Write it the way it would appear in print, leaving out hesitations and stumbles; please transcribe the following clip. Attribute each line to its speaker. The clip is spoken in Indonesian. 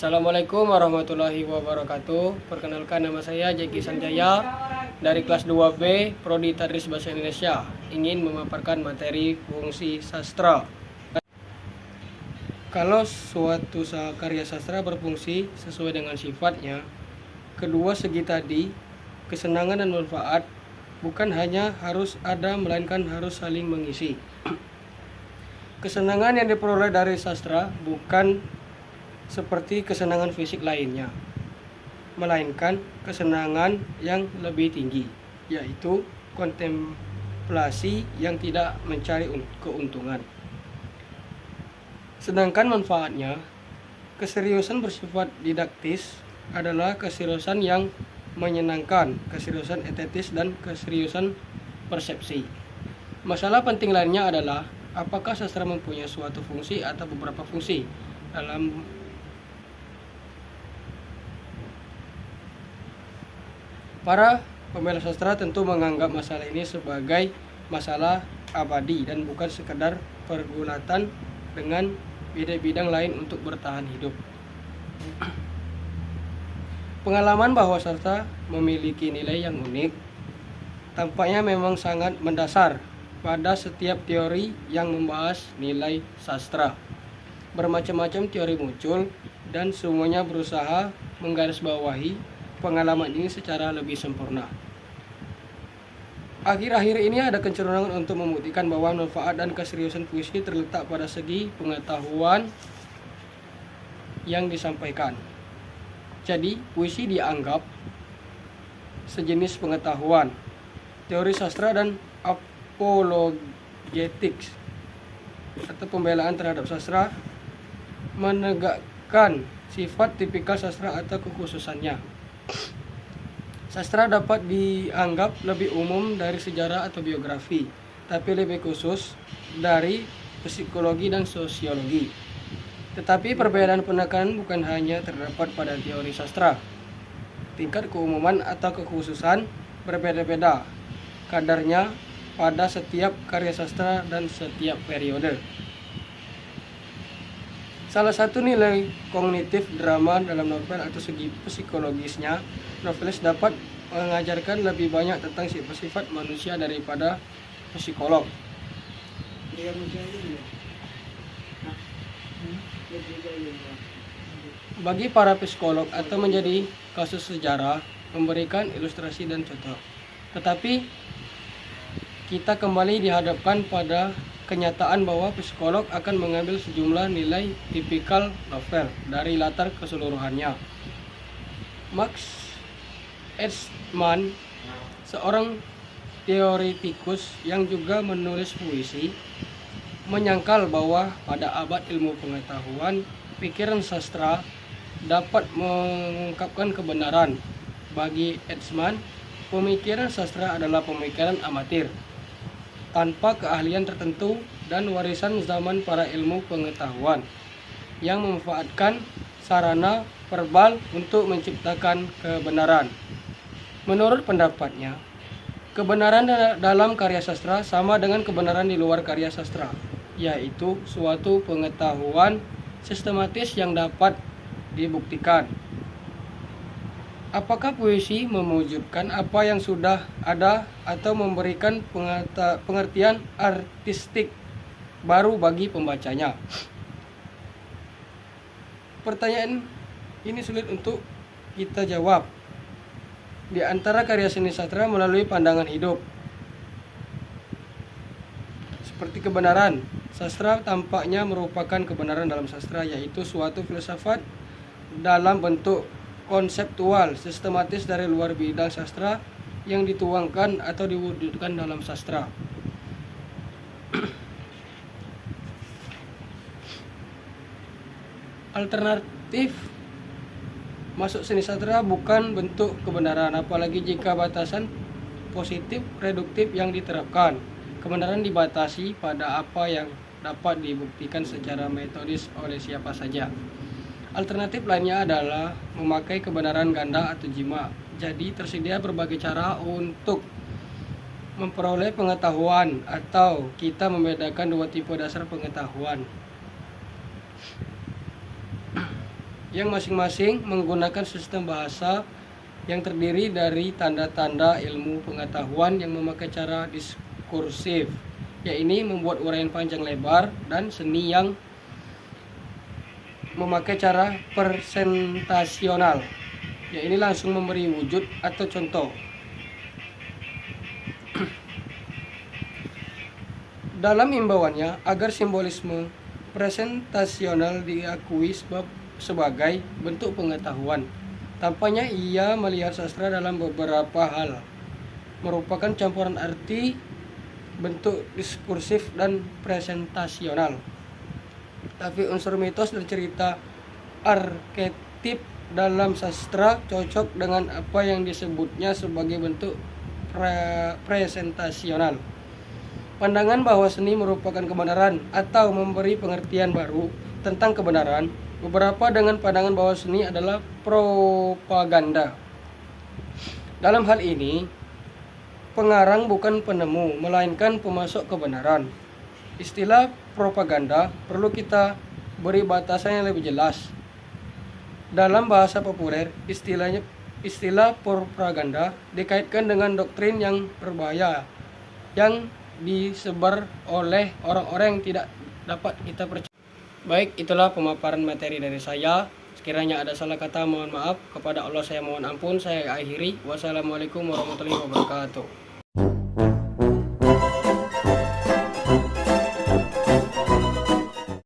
Speaker 1: Assalamualaikum warahmatullahi wabarakatuh. Perkenalkan, nama saya Jeki Sanjaya dari kelas 2B Prodi Tadris Bahasa Indonesia. Ingin memaparkan materi fungsi sastra. Kalau suatu karya sastra berfungsi sesuai dengan sifatnya, kedua segi tadi, kesenangan dan manfaat, bukan hanya harus ada melainkan harus saling mengisi. Kesenangan yang diperoleh dari sastra bukan seperti kesenangan fisik lainnya, melainkan kesenangan yang lebih tinggi, yaitu kontemplasi yang tidak mencari keuntungan. Sedangkan manfaatnya, keseriusan bersifat didaktis adalah keseriusan yang menyenangkan, keseriusan estetis, dan keseriusan persepsi. Masalah penting lainnya adalah apakah sastra mempunyai suatu fungsi atau beberapa fungsi. Dalam para pembela sastra tentu menganggap masalah ini sebagai masalah abadi dan bukan sekedar pergulatan dengan bidang-bidang lain untuk bertahan hidup. Pengalaman bahwa sastra memiliki nilai yang unik tampaknya memang sangat mendasar pada setiap teori yang membahas nilai sastra. Bermacam-macam teori muncul dan semuanya berusaha menggarisbawahi pengalaman ini secara lebih sempurna. Akhir-akhir ini ada kecenderungan untuk membuktikan bahwa manfaat dan keseriusan puisi terletak pada segi pengetahuan yang disampaikan. Jadi, puisi dianggap sejenis pengetahuan. Teori sastra dan apologetics atau pembelaan terhadap sastra menegakkan sifat tipikal sastra atau kekhususannya. Sastra dapat dianggap lebih umum dari sejarah atau biografi, tapi lebih khusus dari psikologi dan sosiologi. Tetapi perbedaan penekanan bukan hanya terdapat pada teori sastra. Tingkat keumuman atau kekhususan berbeda-beda kadarnya pada setiap karya sastra dan setiap periode. Salah satu nilai kognitif drama dalam novel atau segi psikologisnya, novelis dapat mengajarkan lebih banyak tentang sifat-sifat manusia daripada psikolog. Bagi para psikolog atau menjadi kasus sejarah, memberikan ilustrasi dan contoh. Tetapi kita kembali dihadapkan pada kenyataan bahwa psikolog akan mengambil sejumlah nilai tipikal novel dari latar keseluruhannya. Max Eastman, seorang teoretikus yang juga menulis puisi, menyangkal bahwa pada abad ilmu pengetahuan, pikiran sastra dapat mengungkapkan kebenaran. Bagi Eastman, pemikiran sastra adalah pemikiran amatir, tanpa keahlian tertentu dan warisan zaman para ilmu pengetahuan yang memanfaatkan sarana verbal untuk menciptakan kebenaran. Menurut pendapatnya, kebenaran dalam karya sastra sama dengan kebenaran di luar karya sastra, yaitu suatu pengetahuan sistematis yang dapat dibuktikan. Apakah puisi mewujudkan apa yang sudah ada atau memberikan pengertian artistik baru bagi pembacanya? Pertanyaan ini sulit untuk kita jawab. Di antara karya seni sastra melalui pandangan hidup, seperti kebenaran, sastra tampaknya merupakan kebenaran dalam sastra, yaitu suatu filsafat dalam bentuk konseptual sistematis dari luar bidang sastra yang dituangkan atau diwujudkan dalam sastra. Alternatif masuk seni sastra bukan bentuk kebenaran, apalagi jika batasan positif reduktif yang diterapkan. Kebenaran dibatasi pada apa yang dapat dibuktikan secara metodis oleh siapa saja. Alternatif lainnya adalah memakai kebenaran ganda atau jima. Jadi tersedia berbagai cara untuk memperoleh pengetahuan, atau kita membedakan dua tipe dasar pengetahuan. yang masing-masing menggunakan sistem bahasa yang terdiri dari tanda-tanda ilmu pengetahuan yang memakai cara diskursif, yaitu membuat uraian panjang lebar, dan seni yang memakai cara presentasional, yaitu langsung memberi wujud atau contoh. Dalam imbauannya agar simbolisme presentasional diakui sebagai bentuk pengetahuan, tampaknya ia melihat sastra dalam beberapa hal merupakan campuran arti bentuk diskursif dan presentasional. Tapi unsur mitos dan cerita arketip dalam sastra cocok dengan apa yang disebutnya sebagai bentuk presentasional. Pandangan bahwa seni merupakan kebenaran atau memberi pengertian baru tentang kebenaran, beberapa dengan pandangan bahwa seni adalah propaganda. Dalam hal ini, pengarang bukan penemu, melainkan pemasok kebenaran. Istilah propaganda perlu kita beri batasan yang lebih jelas. Dalam bahasa populer, istilah propaganda dikaitkan dengan doktrin yang berbahaya yang disebar oleh orang-orang yang tidak dapat kita percaya. Baik, itulah pemaparan materi dari saya. Sekiranya ada salah kata, mohon maaf. Kepada Allah saya mohon ampun. Saya akhiri. Wassalamualaikum warahmatullahi wabarakatuh.